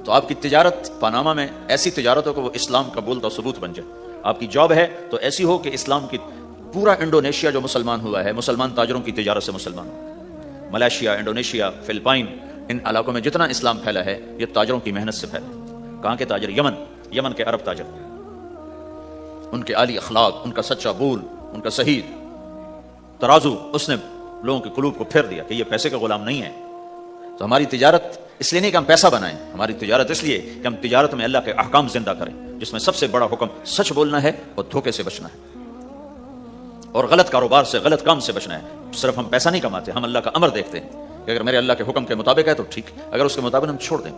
تو آپ کی تجارت پاناما میں ایسی تجارت ہو کہ وہ اسلام کا بولتا ثبوت بن جائے، آپ کی جاب ہے تو ایسی ہو کہ اسلام کی پورا انڈونیشیا جو مسلمان ہوا ہے مسلمان تاجروں کی تجارت سے مسلمان ہو، ملائیشیا، انڈونیشیا، فلپائن، ان علاقوں میں جتنا اسلام پھیلا ہے یہ تاجروں کی محنت سے پھیلا ہے۔ کہاں کے تاجر؟ یمن کے عرب تاجر، ان کے عالی اخلاق، ان کا سچا بول، ان کا صحیح ترازو، اس نے لوگوں کے قلوب کو پھیر دیا کہ یہ پیسے کا غلام نہیں ہے۔ تو ہماری تجارت اس لیے نہیں کہ ہم پیسہ بنائیں، ہماری تجارت اس لیے کہ ہم تجارت میں اللہ کے احکام زندہ کریں، جس میں سب سے بڑا حکم سچ بولنا ہے اور دھوکے سے بچنا ہے، اور غلط کاروبار سے، غلط کام سے بچنا ہے۔ صرف ہم پیسہ نہیں کماتے، ہم اللہ کا امر دیکھتے ہیں کہ اگر میرے اللہ کے حکم کے مطابق ہے تو ٹھیک، اگر اس کے مطابق ہم چھوڑ دیں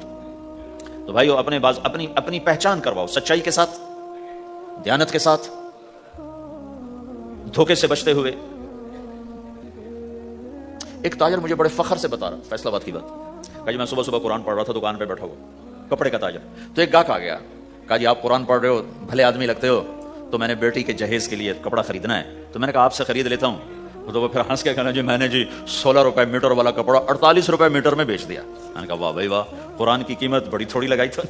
تو بھائیو اپنی پہچان کرواؤ سچائی کے ساتھ، دیانت کے ساتھ، دھوکے سے بچتے ہوئے۔ ایک تاجر مجھے بڑے فخر سے بتا رہا، فیصلہ آباد کی بات، کہ جی میں صبح صبح قرآن پڑھ رہا تھا دکان پہ بیٹھا ہوا، کپڑے کا تاجر، تو ایک گاہک آ گیا، کہا جی آپ قرآن پڑھ رہے ہو، بھلے آدمی لگتے ہو، تو میں نے بیٹی کے جہیز کے لیے کپڑا خریدنا ہے، تو میں نے کہا آپ سے خرید لیتا ہوں۔ تو وہ پھر ہنس کے کہنا جی میں نے جی 16 روپے میٹر والا کپڑا 48 روپے میٹر میں بیچ دیا۔ میں نے کہا واہ بھائی واہ، قرآن کی قیمت بڑی تھوڑی لگائی تھی۔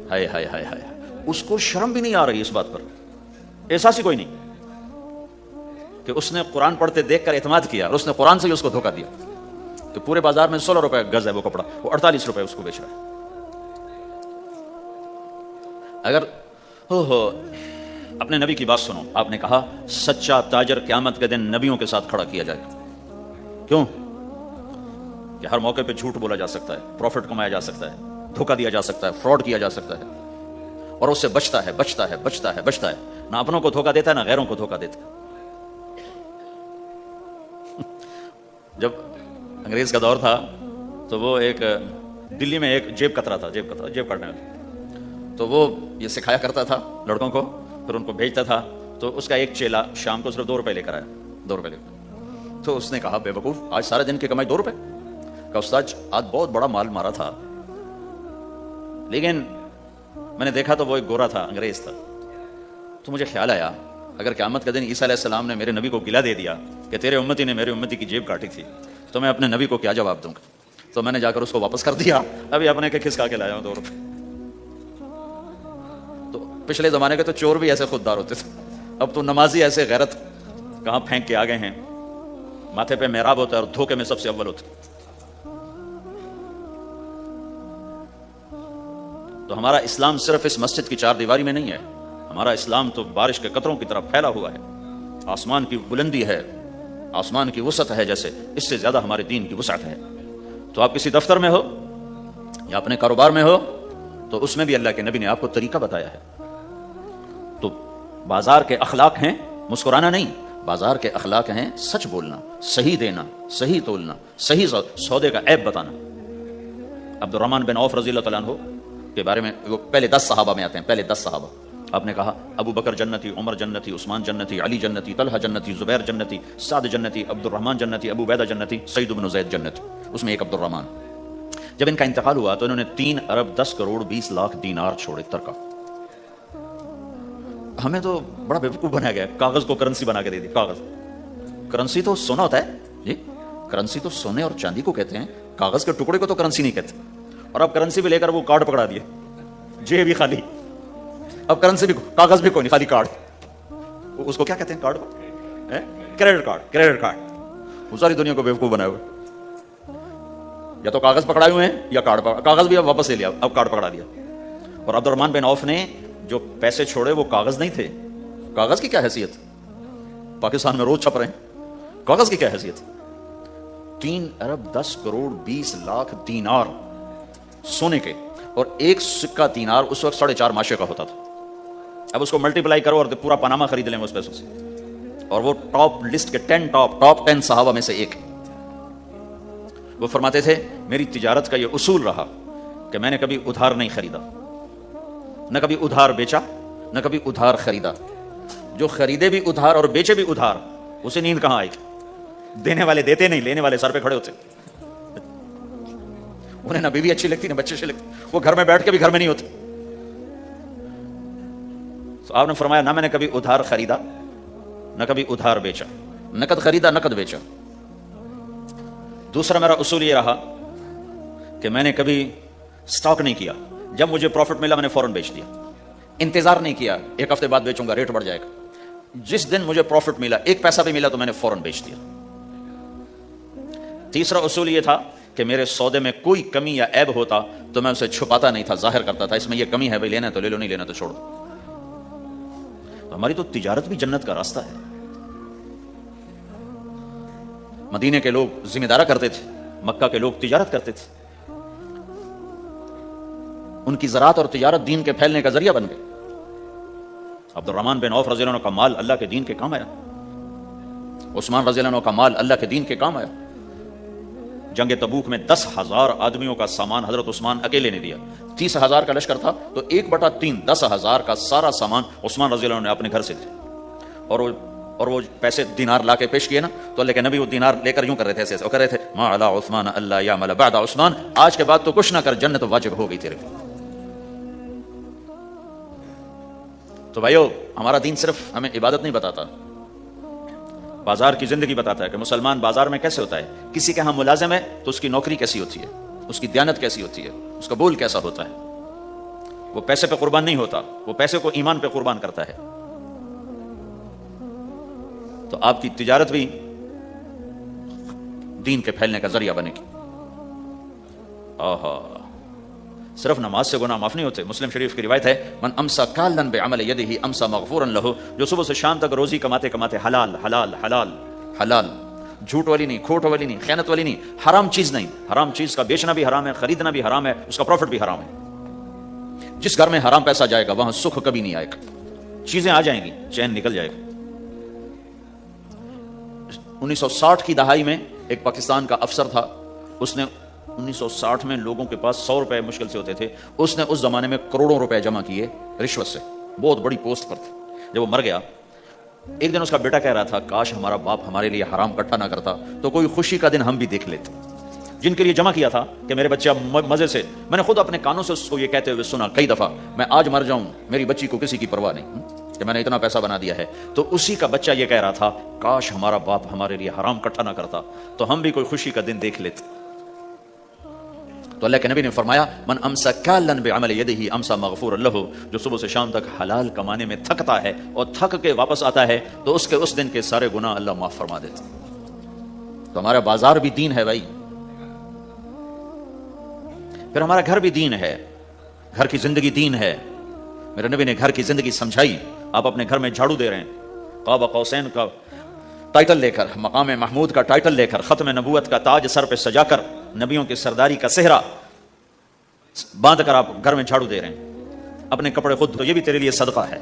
ہائے ہائے ہائے ہائے، اس کو شرم بھی نہیں آ رہی اس بات پر، احساس ہی کوئی نہیں کہ اس نے قرآن پڑھتے دیکھ کر اعتماد کیا اور اس نے قرآن سے ہی اس کو دھوکہ دیا کہ پورے بازار میں 16 روپے گز ہے وہ کپڑا، وہ 48 روپے اس کو بیچ رہا ہے۔ اگر اپنے نبی کی بات سنو، آپ نے کہا سچا تاجر قیامت کے دن نبیوں کے ساتھ کھڑا کیا جائے گا۔ کیوں؟ کہ ہر موقع پہ جھوٹ بولا جا سکتا ہے، پروفٹ کمایا جا سکتا ہے، دھوکہ دیا جا سکتا ہے، فراڈ کیا جا سکتا ہے، اور اس سے بچتا ہے بچتا ہے بچتا ہے بچتا ہے، نہ اپنوں کو دھوکہ دیتا ہے نہ غیروں کو دھوکہ دیتا ہے۔ جب انگریز کا دور تھا تو وہ ایک دلی میں ایک جیب کترا تھا، جیب کاٹنے والا، تو وہ یہ سکھایا کرتا تھا لڑکوں کو، پھر ان کو بھیجتا تھا، تو اس کا ایک چیلا شام کو صرف 2 روپے لے کر آیا، 2 روپے لے کر۔ تو اس نے کہا بے وقوف، آج سارے دن کی کمائی 2 روپے؟ کہا استاد آج بہت بڑا مال مارا تھا، لیکن میں نے دیکھا تو وہ ایک گورا تھا، انگریز تھا، تو مجھے خیال آیا اگر قیامت کے دن عیسیٰ علیہ السلام نے میرے نبی کو گلہ دے دیا کہ تیرے امتی نے میرے امتی کی جیب کاٹی تھی، تو میں اپنے نبی کو کیا جواب دوں گا؟ تو میں نے جا کر اس کو واپس کر دیا، ابھی اپنے کے کھسکا کے لایا ہوں 2 روپے۔ تو پچھلے زمانے کے تو چور بھی ایسے خوددار ہوتے تھے، اب تو نمازی ایسے غیرت کہاں پھینک کے آ گئے ہیں، ماتھے پہ محراب ہوتا ہے اور دھوکے میں سب سے اول ہوتا ہے۔ تو ہمارا اسلام صرف اس مسجد کی 4 دیواری میں نہیں ہے، ہمارا اسلام تو بارش کے قطروں کی طرح پھیلا ہوا ہے، آسمان کی بلندی ہے، آسمان کی وسعت ہے، جیسے اس سے زیادہ ہمارے دین کی وسعت ہے۔ تو آپ کسی دفتر میں ہو یا اپنے کاروبار میں ہو تو اس میں بھی اللہ کے نبی نے آپ کو طریقہ بتایا ہے۔ تو بازار کے اخلاق ہیں مسکرانا نہیں، بازار کے اخلاق ہیں سچ بولنا، صحیح دینا، صحیح تولنا، صحیح سودے کا عیب بتانا۔ عبد الرحمن بن عوف رضی اللہ تعالیٰ عنہ کے بارے میں، وہ پہلے 10 صحابہ میں آتے ہیں، پہلے 10 صحابہ۔ آپ نے کہا ابو بکر جنتی، عمر جنتی، عثمان جنتی، علی جنتی، طلحہ جنتی، زبیر جنتی، سعد جنتی، عبد الرحمن جنتی، ابو عبیدہ جنتی، سعید بن زید جنتی، اس میں ایک عبد الرحمن۔ جب ان کا انتقال ہوا تو انہوں نے 3 ارب 10 کروڑ 20 لاکھ دینار چھوڑے ترکا۔ ہمیں تو بڑا بیوقوف بنایا گیا، کاغذ کو کرنسی بنا کے دے دی۔ کاغذ کرنسی تو سونا ہوتا ہے جی، کرنسی تو سونے اور چاندی کو کہتے ہیں، کاغذ کے ٹکڑے کو تو کرنسی نہیں کہتے۔ اور اب کرنسی بھی لے کر وہ کارڈ پکڑا دیے، جیب بھی خالی، اب کرنسی بھی، کاغذ بھی کوئی نہیں، خالی کارڈ۔ اس کو کیا کہتے ہیں کارڈ کو؟ Credit card, credit card. وہ ساری دنیا کو بیوقوف بنایا ہوئے، یا تو کاغذ پکڑائے ہوئے ہیں یا کارڈ پکڑا، کاغذ بھی اب واپس لے لیا، اب کارڈ پکڑا دیا۔ اور عبد الرحمن بن عوف نے جو پیسے چھوڑے وہ کاغذ نہیں تھے، کاغذ کی کیا حیثیت، پاکستان میں روز چھپ رہے ہیں، کاغذ کی کیا حیثیت؟ 3 ارب 10 کروڑ 20 لاکھ دینار سونے کے، اور ایک سکہ دینار اس وقت 4.5 ماشے کا ہوتا تھا۔ اب اس کو ملٹیپلائی کرو اور پورا پاناما خرید لیں اس پیسوں سے. اور وہ ٹاپ لسٹ کے ٹاپ 10 صحابہ میں سے ایک. وہ فرماتے تھے میری تجارت کا یہ اصول رہا کہ میں نے کبھی ادھار نہیں خریدا، نہ کبھی ادھار بیچا، نہ کبھی ادھار خریدا. جو خریدے بھی ادھار اور بیچے بھی ادھار، اسے نیند کہاں آئے گی؟ دینے والے دیتے نہیں، لینے والے سر پہ کھڑے ہوتے. انہیں نہ بیوی اچھی لگتی نہ بچے اچھے لگتے، وہ گھر میں بیٹھ کے بھی گھر میں نہیں ہوتے. تو آپ نے فرمایا نہ میں نے کبھی ادھار خریدا، نہ کبھی ادھار بیچا، نقد خریدا نقد بیچا. دوسرا میرا اصول یہ رہا کہ میں نے کبھی سٹاک نہیں کیا. جب مجھے پروفٹ ملا میں نے فوراً بیچ دیا. انتظار نہیں کیا ایک ہفتے بعد بیچوں گا ریٹ بڑھ جائے گا. جس دن مجھے پروفٹ ملا، ایک پیسہ بھی ملا تو میں نے فوراً بیچ دیا. تیسرا اصول یہ تھا کہ میرے سودے میں کوئی کمی یا عیب ہوتا تو میں اسے چھپاتا نہیں تھا، ظاہر کرتا تھا. اس میں یہ کمی ہے بھائی، لینا تو لے لو، نہیں لینا تو چھوڑ دو. ہماری تو تجارت بھی جنت کا راستہ ہے. مدینے کے لوگ ذمہ دارا کرتے تھے، مکہ کے لوگ تجارت کرتے تھے. ان کی زراعت اور تجارت دین کے پھیلنے کا ذریعہ بن گئے. عبد الرحمن بن عوف رضی اللہ عنہ کا مال اللہ کے دین کے کام آیا. عثمان رضی اللہ عنہ کا مال اللہ کے دین کے کام آیا. جنگ تبوک میں 10,000 آدمیوں کا سامان حضرت عثمان اکیلے نے دیا. 30,000 کا لشکر تھا تو 1/3 10,000 کا سارا سامان عثمان رضی اللہ عنہ نے اپنے گھر سے دیا. اور وہ پیسے دینار لا کے پیش کیے نا تو اللہ کے نبی وہ دینار لے کر یوں کر رہے تھے، ایسے کر رہے تھے ما علی عثمان اللہ یعمل بعد عثمان، آج کے بعد تو کچھ نہ کر، جنت واجب ہو گئی تیرے کو. تو بھائیو ہمارا دین صرف ہمیں عبادت نہیں بتاتا، بازار کی زندگی بتاتا ہے کہ مسلمان بازار میں کیسے ہوتا ہے. کسی کے ہاں ملازم ہے تو اس کی نوکری کیسی ہوتی ہے، اس کی دیانت کیسی ہوتی ہے، اس کا بول کیسا ہوتا ہے. وہ پیسے پہ قربان نہیں ہوتا، وہ پیسے کو ایمان پہ قربان کرتا ہے. تو آپ کی تجارت بھی دین کے پھیلنے کا ذریعہ بنے گی. صرف نماز سے گناہ معاف نہیں ہوتے. مسلم شریف کی روایت ہے من امسا کالن بعمل یدہ امسا مغفورا لہ، جو صبح سے شام تک روزی کماتے کماتے حلال حلال حلال حلال، جھوٹ والی نہیں، کھوٹ والی نہیں، خیانت والی نہیں، حرام چیز نہیں. حرام چیز کا بیچنا بھی حرام ہے، خریدنا بھی حرام ہے، اس کا پروفٹ بھی حرام ہے. جس گھر میں حرام پیسہ جائے گا وہاں سکھ کبھی نہیں آئے گا. چیزیں آ جائیں گی، چین نکل جائے گا. 1960 کی دہائی میں ایک پاکستان کا افسر تھا. اس نے 1960 میں لوگوں کے پاس 100 روپے مشکل سے ہوتے تھے. اس نے اس زمانے میں کروڑوں روپے جمع کیے رشوت سے. بہت بڑی پوسٹ پر تھے. جب وہ مر گیا ایک دن اس کا بیٹا کہہ رہا تھا کاش ہمارا باپ ہمارے لیے حرام اکٹھا نہ کرتا تو کوئی خوشی کا دن ہم بھی دیکھ لیتے. جن کے لیے جمع کیا تھا کہ میرے بچے مزے سے، میں نے خود اپنے کانوں سے اس کو یہ کہتے ہوئے سنا کئی دفعہ، میں آج مر جاؤں میری بچی کو کسی کی پرواہ نہیں کہ میں نے اتنا پیسہ بنا دیا ہے. تو اسی کا بچہ یہ کہہ رہا تھا کاش ہمارا باپ ہمارے لیے حرام اکٹھا نہ کرتا تو ہم بھی کوئی خوشی کا دن دیکھ لیتے. تو اللہ کے نبی نے فرمایا من امسا کالن بعمل یدہ امسا مغفورا لہ، جو صبح سے شام تک حلال کمانے میں تھکتا ہے اور تھک کے واپس آتا ہے تو اس کے اس دن کے سارے گناہ اللہ معاف فرما دیتا. تو ہمارا بازار بھی دین ہے بھائی، پھر ہمارا گھر بھی دین ہے، گھر کی زندگی دین ہے. میرے نبی نے گھر کی زندگی سمجھائی. آپ اپنے گھر میں جھاڑو دے رہے ہیں، قاب قوسین کا ٹائٹل لے کر، مقام محمود کا ٹائٹل لے کر، ختم نبوت کا تاج سر پہ سجا کر، نبیوں کی سرداری کا صحرا باندھ کر آپ گھر میں جھاڑو دے رہے ہیں. اپنے کپڑے خود دھو، یہ بھی تیرے لیے صدقہ ہے.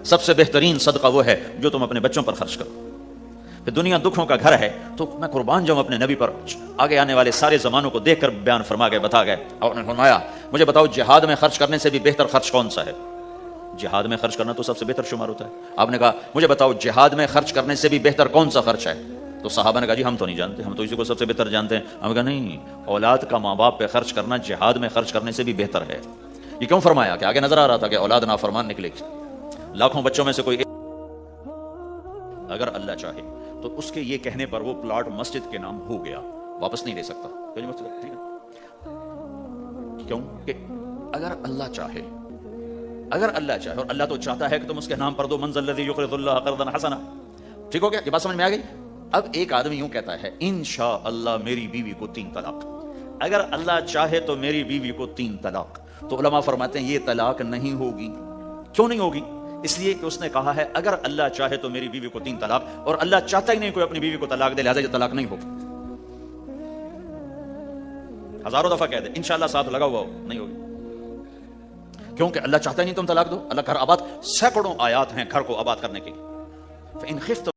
سب سے بہترین صدقہ وہ ہے جو تم اپنے بچوں پر خرچ کرو. پھر دنیا دکھوں کا گھر ہے تو میں قربان جاؤں اپنے نبی پر. آگے آنے والے سارے زمانوں کو دیکھ کر بیان فرما گئے، بتا گئے. آپ نے فرمایا مجھے بتاؤ جہاد میں خرچ کرنے سے بھی بہتر خرچ کون سا ہے؟ جہاد میں خرچ کرنا تو سب سے بہتر شمار ہوتا ہے. آپ نے کہا مجھے بتاؤ جہاد میں خرچ کرنے سے بھی بہتر کون سا خرچ ہے؟ تو صحابہ نے کہا جی ہم تو نہیں جانتے، ہم تو اسی کو سب سے بہتر جانتے ہیں. ہم نے کہا نہیں، اولاد کا ماں باپ پہ خرچ کرنا جہاد میں خرچ کرنے سے بھی بہتر ہے. یہ کیوں فرمایا کہ آگے نظر آ رہا تھا کہ اولاد نافرمان نکلے گی. لاکھوں بچوں میں سے کوئی اگر اللہ چاہے تو اس کے یہ کہنے پر وہ پلاٹ مسجد کے نام ہو گیا، واپس نہیں لے سکتا. کیوں کہ اگر اللہ چاہے، اگر اللہ چاہے، اور اللہ تو چاہتا ہے کہ تم اس کے نام پر دو، من ذا الذی یقرض اللہ قرضا حسنا. ٹھیک ہو گیا؟ یہ بات سمجھ میں آ گئی؟ اب ایک آدمی یوں کہتا ہے انشاءاللہ میری بیوی کو 3 طلاق، اگر اللہ چاہے تو میری بیوی کو 3 طلاق. تو علماء فرماتے ہیں یہ طلاق نہیں ہوگی. کیوں نہیں ہوگی؟ اس لیے کہ اس نے کہا ہے اگر اللہ چاہے تو میری بیوی کو 3 طلاق، اور اللہ چاہتا ہی نہیں کوئی اپنی بیوی کو طلاق دے، لہذا یہ طلاق نہیں ہوگی. ہزاروں دفعہ کہہ دے انشاءاللہ ساتھ لگا ہوا ہو، نہیں ہوگی. کیونکہ اللہ چاہتا نہیں تم طلاق دو. اللہ گھر آباد، سینکڑوں آیات ہیں گھر کو آباد کرنے کے لیے. فَإِنْ خِفْتُمْ